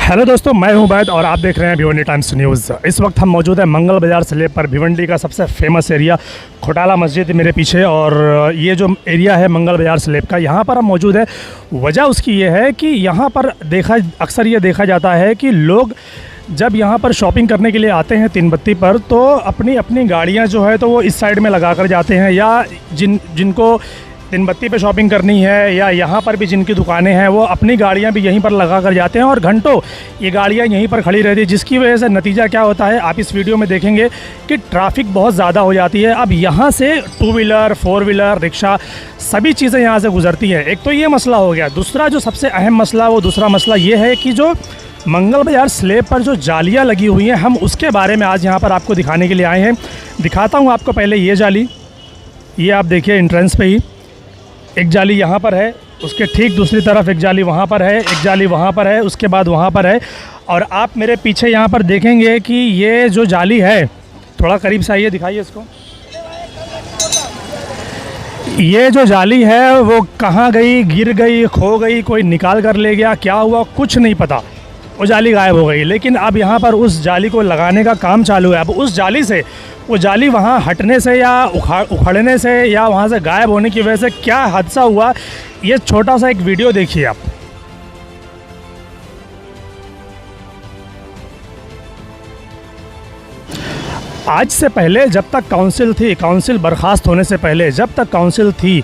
Hello दोस्तों, मैं हूं बैद और आप देख रहे हैं भिवंडी टाइम्स न्यूज़। इस वक्त हम मौजूद हैं मंगल बाज़ार स्लैब पर, भिवंडी का सबसे फेमस एरिया खोटाला मस्जिद मेरे पीछे। और ये जो एरिया है मंगल बाज़ार स्लैब का, यहाँ पर हम मौजूद है। वजह उसकी ये है कि यहाँ पर अक्सर ये देखा जाता है कि लोग जब यहाँ पर शॉपिंग करने के लिए आते हैं तीन बत्ती पर, तो अपनी अपनी गाड़ियाँ जो है तो वो इस साइड में लगा कर जाते हैं, या जिनको तीन बत्ती पे शॉपिंग करनी है या यहाँ पर भी जिनकी दुकानें हैं वो अपनी गाड़ियाँ भी यहीं पर लगा कर जाते हैं और घंटों ये गाड़ियाँ यहीं पर खड़ी रहती है, जिसकी वजह से नतीजा क्या होता है आप इस वीडियो में देखेंगे कि ट्रैफिक बहुत ज़्यादा हो जाती है। अब यहाँ से two wheeler, four wheeler, rickshaw सभी चीज़ें यहाँ से गुजरती हैं। एक तो ये मसला हो गया। दूसरा जो सबसे अहम मसला, वो दूसरा मसला ये है कि जो मंगल बाज़ार स्लैब पर जो जालियाँ लगी हुई हैं, हम उसके बारे में आज यहाँ पर आपको दिखाने के लिए आए हैं। दिखाता हूँ आपको पहले ये जाली। ये आप देखिए एंट्रेंस पे ही एक जाली यहाँ पर है, उसके ठीक दूसरी तरफ एक जाली वहाँ पर है, एक जाली वहाँ पर है, उसके बाद वहाँ पर है। और आप मेरे पीछे यहाँ पर देखेंगे कि ये जो जाली है, थोड़ा करीब से आइए, दिखाइए इसको। ये जो जाली है वो कहाँ गई, गिर गई, खो गई, कोई निकाल कर ले गया, क्या हुआ कुछ नहीं पता, वो जाली गायब हो गई। लेकिन अब यहाँ पर उस जाली को लगाने का काम चालू है। अब उस जाली से, वो जाली वहाँ हटने से या उखड़ने से या वहाँ से गायब होने की वजह से क्या हादसा हुआ, ये छोटा सा एक वीडियो देखिए आप। आज से पहले जब तक काउंसिल थी, काउंसिल बर्खास्त होने से पहले जब तक काउंसिल थी,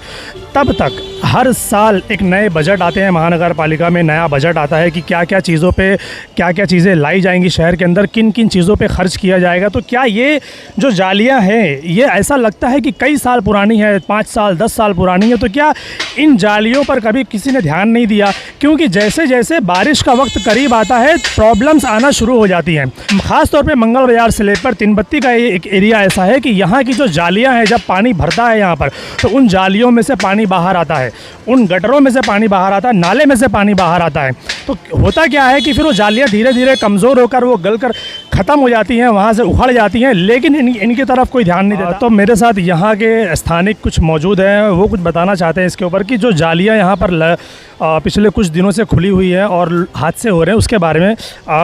तब तक हर साल एक नए बजट आते हैं। महानगर पालिका में नया बजट आता है कि क्या क्या चीज़ों पे क्या क्या चीज़ें लाई जाएंगी शहर के अंदर, किन किन चीज़ों पे खर्च किया जाएगा। तो क्या ये जो जालियां हैं, ये ऐसा लगता है कि कई साल पुरानी है, 5 साल 10 साल पुरानी है, तो क्या इन जालियों पर कभी किसी ने ध्यान नहीं दिया? क्योंकि जैसे जैसे बारिश का वक्त करीब आता है, प्रॉब्लम्स आना शुरू हो जाती हैं। ख़ास तौर पर मंगल बाज़ार स्लैब पर तीन बत्ती का एक एरिया ऐसा है कि यहाँ की जो जालियाँ हैं, जब पानी भरता है यहाँ पर, तो उन जालियों में से पानी बाहर आता है, उन गटरों में से पानी बाहर आता है, नाले में से पानी बाहर आता है। तो होता क्या है कि फिर वो जालियाँ धीरे धीरे कमज़ोर होकर वो गलकर ख़त्म हो जाती हैं, वहाँ से उखड़ जाती हैं, लेकिन इनकी तरफ कोई ध्यान नहीं देता। तो मेरे साथ यहाँ के स्थानिक कुछ मौजूद हैं, वो कुछ बताना चाहते हैं इसके ऊपर कि जो जालियाँ यहाँ पर पिछले कुछ दिनों से खुली हुई है और हादसे हो रहे हैं, उसके बारे में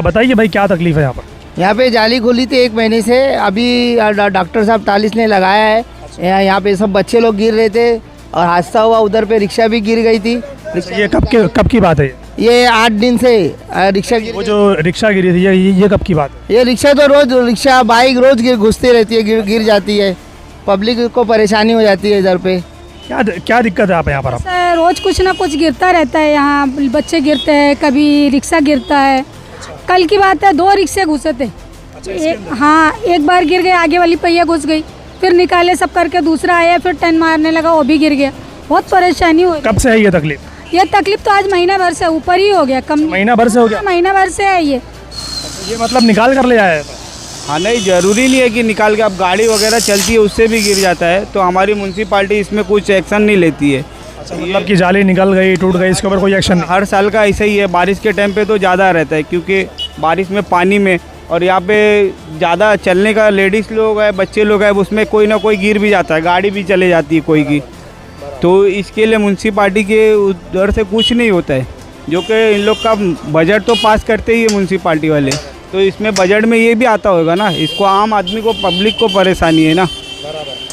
बताइए भाई, क्या तकलीफ़ है यहाँ पर? यहाँ पे जाली खुली थी 1 महीने से, अभी डॉक्टर साहब 40 ने लगाया है। यहाँ पे सब बच्चे लोग गिर रहे थे और हादसा हुआ, उधर पे रिक्शा भी गिर गई थी। ये कब की बात है? ये 8 दिन से रिक्शा वो जो रिक्शा गिरी थी, ये कब की बात है? ये रिक्शा तो रोज, रिक्शा बाइक रोज घुसती रहती है, गिर जाती है, पब्लिक को परेशानी हो जाती है। इधर पे क्या दिक्कत है आप यहाँ पर? रोज कुछ ना कुछ गिरता रहता है, यहाँ बच्चे गिरते हैं, कभी रिक्शा गिरता है। कल की बात है, 2 रिक्शे घुसे थे। हाँ, एक बार गिर गए, आगे वाली पहिया घुस गई, फिर निकाले सब करके, दूसरा आया, फिर टर्न मारने लगा, वो भी गिर गया। बहुत परेशानी हुई। कब से है ये तकलीफ? ये तकलीफ तो आज महीना भर से ऊपर ही हो गया। कम महीना भर से हो गया? महीना भर से है ये मतलब निकाल कर ले आया? हाँ, नहीं ज़रूरी नहीं है कि निकाल के, अब गाड़ी वगैरह चलती है उससे भी गिर जाता है, तो हमारी म्यूनसिपाल्टी इसमें कुछ एक्शन नहीं लेती है। मतलब कि जाली निकल गई, टूट गई, इसके ऊपर कोई एक्शन? हर साल का ऐसा ही है। बारिश के टाइम पे तो ज़्यादा रहता है, क्योंकि बारिश में पानी में, और यहाँ पे ज़्यादा चलने का लेडीज़ लोग है, बच्चे लोग हैं, उसमें कोई ना कोई गिर भी जाता है, गाड़ी भी चले जाती है कोई की। तो इसके लिए म्यूनसिपाल्टी के उधर से कुछ नहीं होता है, जो कि इन लोग का बजट तो पास करते ही है म्यूनसिपाल्टी वाले, तो इसमें बजट में ये भी आता होगा ना, इसको आम आदमी को, पब्लिक को परेशानी है ना।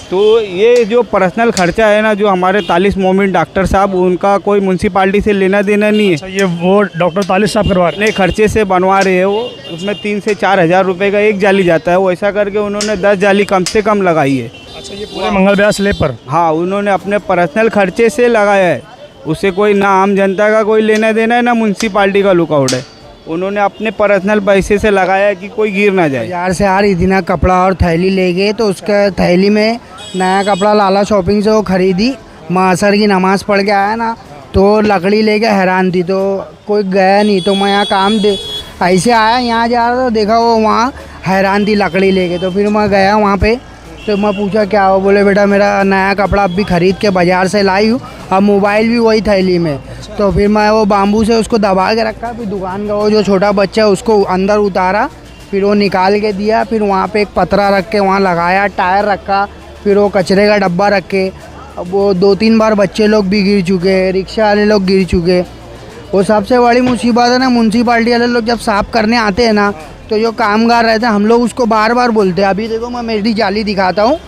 तो ये जो पर्सनल खर्चा है ना, जो हमारे 40 मोमिन डॉक्टर साहब, उनका कोई म्यूनसिपाल्टी से लेना देना नहीं है। अच्छा, ये वो डॉक्टर 40 साहब करवा रहे हैं, खर्चे से बनवा रहे हैं वो, उसमें 3 से 4 हज़ार रुपये का एक जाली जाता है। वो ऐसा करके उन्होंने 10 जाली कम से कम लगाई है। अच्छा, ये पूरे मंगल बाज़ार स्लैब पर? हाँ, उन्होंने अपने पर्सनल खर्चे से लगाया है, उससे कोई ना आम जनता का कोई लेना देना है, ना म्यूनसिपाल्टी का लुकआउट है। उन्होंने अपने पर्सनल पैसे से लगाया है कि कोई गिर ना जाए। बाजार से आ रही थी ना, कपड़ा और थैली ले गए, तो उसके थैली में नया कपड़ा लाला शॉपिंग से वो खरीदी, मासर की नमाज़ पढ़ के आया ना, तो लकड़ी लेके हैरान थी, तो कोई गया नहीं। तो मैं यहाँ काम ऐसे आया, यहाँ जा रहा था, देखा वो वहाँ हैरान थी लकड़ी लेके, तो फिर मैं गया वहाँ पे, तो मैं पूछा क्या हो, बोले बेटा मेरा नया कपड़ा अभी ख़रीद के बाज़ार से लाई हूँ, अब मोबाइल भी वही थैली में। तो फिर मैं वो बाम्बू से उसको दबा के रखा, फिर दुकान का वो जो छोटा बच्चा है उसको अंदर उतारा, फिर वो निकाल के दिया, फिर वहाँ पे एक पतरा रख के वहाँ लगाया, टायर रखा, फिर वो कचरे का डब्बा रख के। अब वो 2-3 बार बच्चे लोग भी गिर चुके, रिक्शा वाले लोग गिर चुके, वो सबसे बड़ी मुसीबत है ना, म्यूनसिपाल्टी वाले लोग जब साफ़ करने आते हैं ना, तो जो कामगार रहते हैं हम लोग उसको बार बार बोलते हैं। अभी देखो मैं मेरी जाली दिखाता हूँ,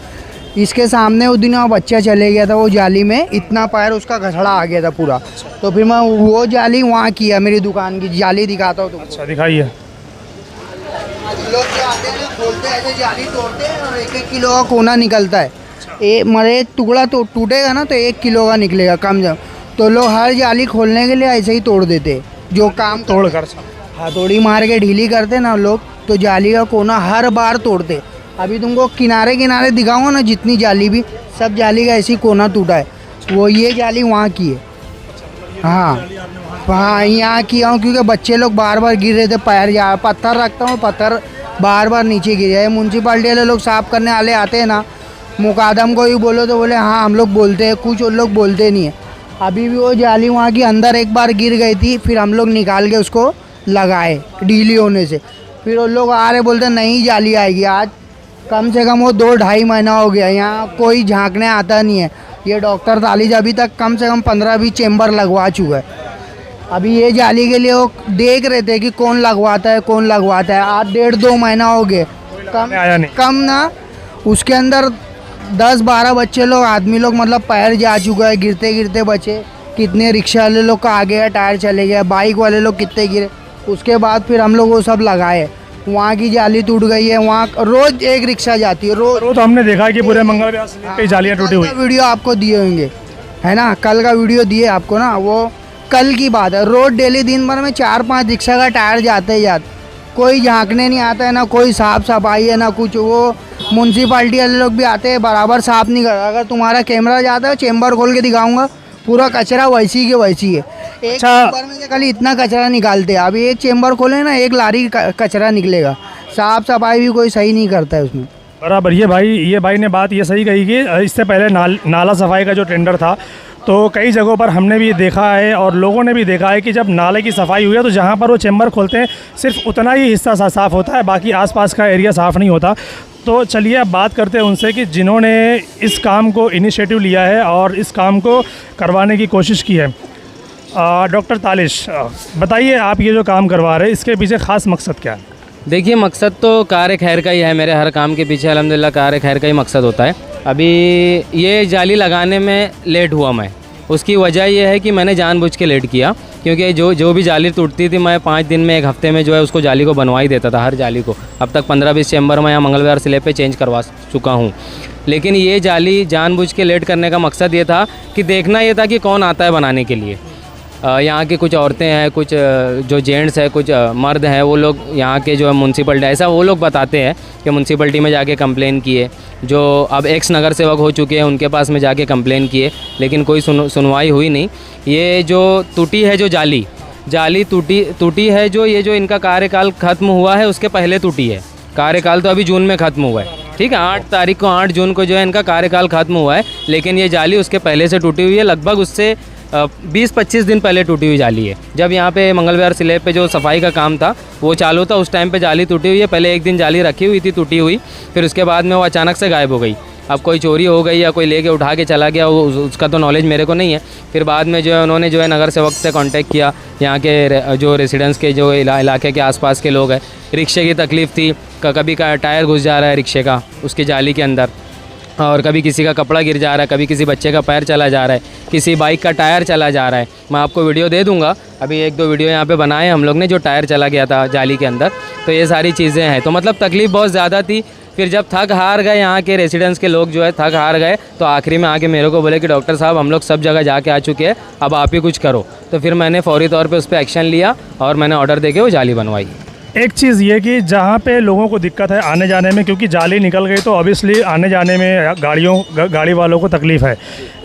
इसके सामने उस दिन वो बच्चा चले गया था, वो जाली में इतना पैर उसका घसड़ा आ गया था पूरा। तो फिर मैं वो जाली वहाँ किया, मेरी दुकान की जाली दिखाता हूँ तुमको। अच्छा दिखाइए। लोग जो आते हैं ना खोलते हैं, ऐसे जाली तोड़ते हैं और 1-1 किलो का कोना निकलता है। एक टुकड़ा तो टूटेगा ना तो 1 किलो का निकलेगा कम जम। तो लोग हर जाली खोलने के लिए ऐसे ही तोड़ देते, जो काम तोड़ कर हथौड़ी मार के ढीली करते ना लोग, तो जाली का कोना हर बार तोड़ते। अभी तुमको किनारे किनारे दिखाऊंगा ना, जितनी जाली भी, सब जाली का ऐसी कोना टूटा है। वो ये जाली वहाँ की है। हाँ यहाँ किया हूँ क्योंकि बच्चे लोग बार बार गिर रहे थे, पैर जा पत्थर रखता हूँ, पत्थर बार बार नीचे गिर जाए। म्यूनसिपाल्टी वाले लोग साफ़ करने वाले आते हैं ना, मुकादम को ही बोलो तो बोले हाँ हम लोग बोलते हैं, कुछ और लोग बोलते नहीं है। अभी भी वो जाली वहाँ की अंदर एक बार गिर गई थी, फिर हम लोग निकाल के उसको लगाए ढीली होने से। फिर वो लोग आ रहे बोलते नई जाली आएगी। आज कम से कम वो 2-2.5 महीना हो गया, यहाँ कोई झांकने आता नहीं है। ये डॉक्टर तालिज अभी तक कम से कम 15-20 चेम्बर लगवा चुका है। अभी ये जाली के लिए वो देख रहे थे कि कौन लगवाता है कौन लगवाता है। आज 1.5-2 महीना हो गए, कम ना, उसके अंदर 10-12 बच्चे लोग, आदमी लोग मतलब पैर जा चुका है, गिरते गिरते बचे। कितने रिक्शा वाले लोग का आगे का टायर चले गए, बाइक वाले लोग कितने गिरे। उसके बाद फिर हम लोग वो सब लगाए। वहाँ की जाली टूट गई है, वहाँ रोज़ एक रिक्शा जाती है रोज़। वो तो हमने देखा कि पूरे मंगल विहार से कई जालियाँ टूटी हुई। वीडियो आपको दिए होंगे है ना, कल का वीडियो दिए आपको ना, वो कल की बात है। रोज़ डेली दिन भर में 4-5 रिक्शा का टायर जाते ही जाते, कोई झांकने नहीं आता है ना, कोई साफ़ सफाई है ना कुछ। वो म्यूनसिपाल्टी वाले लोग भी आते हैं, बराबर साफ़ नहीं करते। अगर तुम्हारा कैमरा जाता है, चेम्बर खोल के दिखाऊंगा, पूरा कचरा वैसी के वैसी है। एक चेम्बर में से खाली इतना कचरा निकालते हैं। अभी एक चेम्बर खोले ना, 1 लारी कचरा निकलेगा। साफ़ सफाई भी कोई सही नहीं करता है उसमें। बराबर। ये भाई ने बात ये सही कही कि इससे पहले नाला सफाई का जो टेंडर था, तो कई जगहों पर हमने भी देखा है और लोगों ने भी देखा है कि जब नाले की सफाई हुई है तो जहाँ पर वो चेम्बर खोलते हैं सिर्फ उतना ही हिस्सा साफ़ होता है, बाकी आसपास का एरिया साफ़ नहीं होता। तो चलिए अब बात करते हैं उनसे कि जिन्होंने इस काम को इनिशिएटिव लिया है और इस काम को करवाने की कोशिश की है। डॉक्टर तालिश, बताइए आप ये जो काम करवा रहे हैं इसके पीछे ख़ास मकसद क्या है? देखिए, मकसद तो कार खैर का ही है। मेरे हर काम के पीछे अल्हम्दुलिल्लाह कार खैर का ही मकसद होता है। अभी ये जाली लगाने में लेट हुआ मैं, उसकी वजह ये है कि मैंने जानबूझ के लेट किया, क्योंकि जो भी जाली टूटती थी मैं 5 दिन में, 1 हफ्ते में जो है उसको जाली को बनवा ही देता था, हर जाली को। अब तक 15-20 चेम्बर में यहाँ मंगल विहार स्लैब पे चेंज करवा चुका हूँ। लेकिन ये जाली जानबूझ के लेट करने का मकसद ये था कि देखना ये था कि कौन आता है बनाने के लिए। यहाँ के कुछ औरतें हैं, कुछ जो जेंट्स हैं, कुछ मर्द हैं, वो लोग यहाँ के जो है म्यूनसिपल्टी, ऐसा वो लोग बताते हैं कि म्यूनसिपल्टी में जाके कंप्लेन किए, जो अब एक्स नगर सेवक हो चुके हैं उनके पास में जाके कंप्लेन किए, लेकिन कोई सुनवाई हुई नहीं। ये जो टूटी है, जो जाली टूटी है, जो ये जो इनका कार्यकाल ख़त्म हुआ है उसके पहले टूटी है। कार्यकाल तो अभी जून में ख़त्म हुआ है, ठीक है, 8 जून को जो है इनका कार्यकाल ख़त्म हुआ है, लेकिन ये जाली उसके पहले से टूटी हुई है। लगभग उससे 20-25 दिन पहले टूटी हुई जाली है। जब यहाँ पे मंगल विहार स्लैब पे जो सफाई का काम था वो चालू था, उस टाइम पे जाली टूटी हुई है। पहले एक दिन जाली रखी हुई थी टूटी हुई, फिर उसके बाद में वो अचानक से गायब हो गई। अब कोई चोरी हो गई या कोई लेके उठा के चला गया, उसका तो नॉलेज मेरे को नहीं है। फिर बाद में जो है उन्होंने जो है नगर सेवक से कांटेक्ट किया, यहाँ के जो रेसिडेंट्स के जो इलाके के आसपास के लोग हैं। रिक्शे की तकलीफ़ थी, कभी का टायर घुस जा रहा है रिक्शे का उसकी जाली के अंदर, और कभी किसी का कपड़ा गिर जा रहा है, कभी किसी बच्चे का पैर चला जा रहा है, किसी बाइक का टायर चला जा रहा है। मैं आपको वीडियो दे दूंगा, अभी 1-2 वीडियो यहाँ पे बनाए हम लोग ने, जो टायर चला गया था जाली के अंदर। तो ये सारी चीज़ें हैं, तो मतलब तकलीफ़ बहुत ज़्यादा थी। फिर जब थक हार गए, यहाँ के रेसिडेंट्स के लोग जो है थक हार गए, तो आखिरी में आके मेरे को बोले कि डॉक्टर साहब हम लोग सब जगह जाके आ चुके हैं, अब आप ही कुछ करो। तो फिर मैंने फौरी तौर पे उस पर एक्शन लिया और मैंने ऑर्डर देके वो जाली बनवाई। एक चीज़ ये कि जहाँ पे लोगों को दिक्कत है आने जाने में, क्योंकि जाली निकल गई तो ऑब्वियसली आने जाने में गाड़ी वालों को तकलीफ़ है।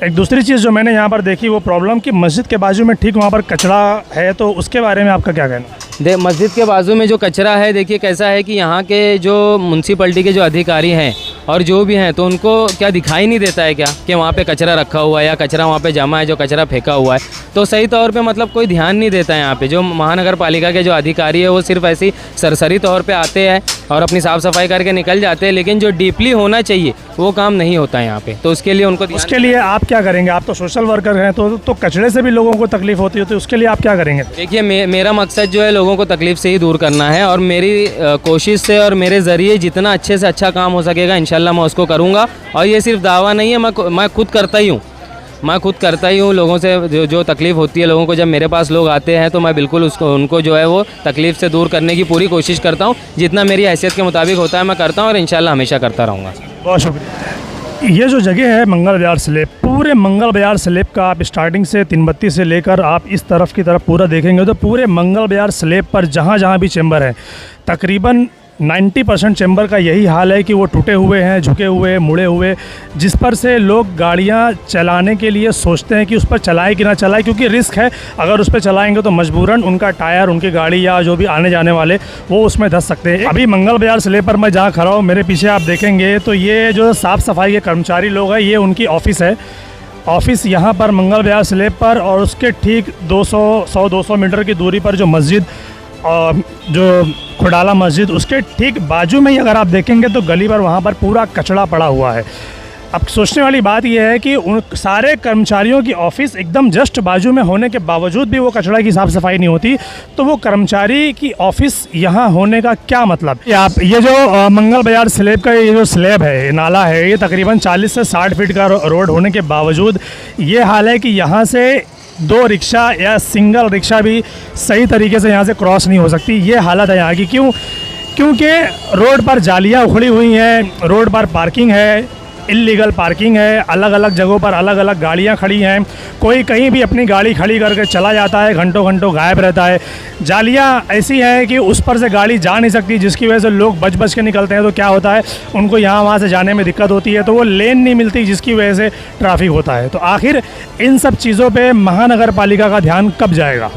एक दूसरी चीज़ जो मैंने यहाँ पर देखी वो प्रॉब्लम कि मस्जिद के बाजू में ठीक वहाँ पर कचरा है, तो उसके बारे में आपका क्या कहना? मस्जिद के बाजू में जो कचरा है, देखिए कैसा है कि यहाँ के जो म्यूनसिपल्टी के जो अधिकारी हैं और जो भी हैं, तो उनको क्या दिखाई नहीं देता है क्या कि वहाँ पे कचरा रखा हुआ है या कचरा वहाँ पे जमा है, जो कचरा फेंका हुआ है। तो सही तौर पे मतलब कोई ध्यान नहीं देता है यहाँ पे। जो महानगर पालिका के जो अधिकारी है वो सिर्फ ऐसी सरसरी तौर पे आते हैं और अपनी साफ़ सफाई करके निकल जाते हैं, लेकिन जो डीपली होना चाहिए वो काम नहीं होता है यहाँ पे। तो उसके लिए उनको उसके लिए आप क्या करेंगे? आप तो सोशल वर्कर हैं, तो कचरे से भी लोगों को तकलीफ होती है, तो उसके लिए आप क्या करेंगे? देखिए मेरा मकसद जो है लोगों को तकलीफ से ही दूर करना है, और मेरी कोशिश से और मेरे ज़रिए जितना अच्छे से अच्छा काम हो सकेगा इंशाल्लाह मैं उसको करूँगा। और ये सिर्फ दावा नहीं है, मैं खुद करता ही हूँ। मैं खुद करता ही हूँ। लोगों से जो तकलीफ़ होती है लोगों को, जब मेरे पास लोग आते हैं तो मैं बिल्कुल उनको जो है वो तकलीफ़ से दूर करने की पूरी कोशिश करता हूँ। जितना मेरी हैसियत के मुताबिक होता है मैं करता हूँ, और इंशाल्लाह हमेशा करता रहूँगा। बहुत शुक्रिया। ये जो जगह है मंगल बाजार स्लैब, पूरे मंगल बाजार स्लैब का आप स्टार्टिंग से 332 से लेकर आप इस तरफ की तरफ पूरा देखेंगे तो पूरे मंगल बाजार स्लैब पर जहाँ जहाँ भी चैम्बर है, तकरीबन 90% चैम्बर का यही हाल है कि वो टूटे हुए हैं, झुके हुए, मुड़े हुए, जिस पर से लोग गाड़ियां चलाने के लिए सोचते हैं कि उस पर चलाएं कि ना चलाएं, क्योंकि रिस्क है। अगर उस पर चलाएंगे तो मजबूरन उनका टायर, उनकी गाड़ी या जो भी आने जाने वाले वो उसमें धंस सकते हैं। अभी मंगल बाजार स्लैब पर मैं जहाँ खड़ा हूँ, मेरे पीछे आप देखेंगे तो ये जो साफ़ सफाई के कर्मचारी लोग हैं, ये उनकी ऑफ़िस है। ऑफ़िस यहाँ पर मंगल बाजार स्लैब पर, और उसके ठीक 100-200 मीटर की दूरी पर जो मस्जिद, और जो खुडाला मस्जिद, उसके ठीक बाजू में ही अगर आप देखेंगे तो गली पर वहाँ पर पूरा कचरा पड़ा हुआ है। अब सोचने वाली बात यह है कि उन सारे कर्मचारियों की ऑफ़िस एकदम जस्ट बाजू में होने के बावजूद भी वो कचरा की साफ़ सफाई नहीं होती, तो वो कर्मचारी की ऑफ़िस यहाँ होने का क्या मतलब? आप ये जो मंगल बाजार स्लैब का ये जो स्लैब है, ये नाला है, ये तकरीबन 40 से 60 फीट का रोड होने के बावजूद ये हाल है कि यहाँ से 2 रिक्शा या सिंगल रिक्शा भी सही तरीके से यहाँ से क्रॉस नहीं हो सकती। ये हालत है यहाँ की। क्योंकि रोड पर जालियाँ उखड़ी हुई हैं, रोड पर पार्किंग है, इल्लीगल पार्किंग है, अलग अलग जगहों पर अलग अलग गाड़ियाँ खड़ी हैं, कोई कहीं भी अपनी गाड़ी खड़ी करके चला जाता है, घंटों घंटों गायब रहता है। जालियाँ ऐसी हैं कि उस पर से गाड़ी जा नहीं सकती, जिसकी वजह से लोग बच के निकलते हैं, तो क्या होता है उनको यहाँ वहाँ से जाने में दिक्कत होती है, तो वो लेन नहीं मिलती, जिसकी वजह से ट्रैफिक होता है। तो आखिर इन सब चीज़ों पर महानगर पालिका का ध्यान कब जाएगा?